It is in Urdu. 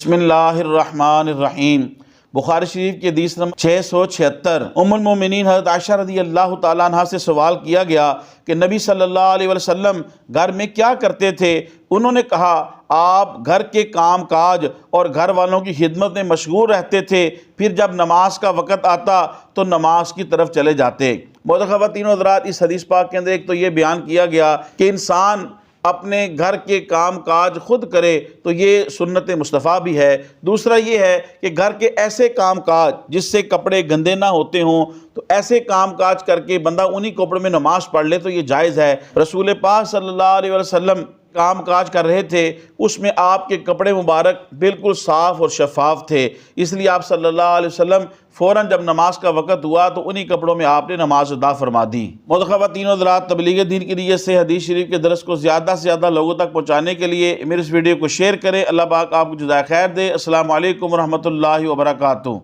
بسم اللہ الرحمن الرحیم۔ بخاری شریف کی حدیث نمبر 676۔ ام المومنین حضرت عائشہ رضی اللہ تعالیٰ عنہ سے سوال کیا گیا کہ نبی صلی اللہ علیہ وسلم گھر میں کیا کرتے تھے؟ انہوں نے کہا آپ گھر کے کام کاج اور گھر والوں کی خدمت میں مشغول رہتے تھے، پھر جب نماز کا وقت آتا تو نماز کی طرف چلے جاتے۔ معزز خواتین و حضرات، اس حدیث پاک کے اندر ایک تو یہ بیان کیا گیا کہ انسان اپنے گھر کے کام کاج خود کرے تو یہ سنت مصطفیٰ بھی ہے۔ دوسرا یہ ہے کہ گھر کے ایسے کام کاج جس سے کپڑے گندے نہ ہوتے ہوں تو ایسے کام کاج کر کے بندہ انہی کپڑوں میں نماز پڑھ لے تو یہ جائز ہے۔ رسول پاک صلی اللہ علیہ وسلم کام کاج کر رہے تھے، اس میں آپ کے کپڑے مبارک بالکل صاف اور شفاف تھے، اس لیے آپ صلی اللہ علیہ وسلم فوراً جب نماز کا وقت ہوا تو انہی کپڑوں میں آپ نے نماز ادا فرما دی۔ معزز خواتین و حضرات، تبلیغ دین کی نیت سے حدیث شریف کے درس کو زیادہ سے زیادہ لوگوں تک پہنچانے کے لیے میرے اس ویڈیو کو شیئر کریں۔ اللہ پاک آپ کو جزائے خیر دے۔ السلام علیکم ورحمۃ اللہ وبرکاتہ۔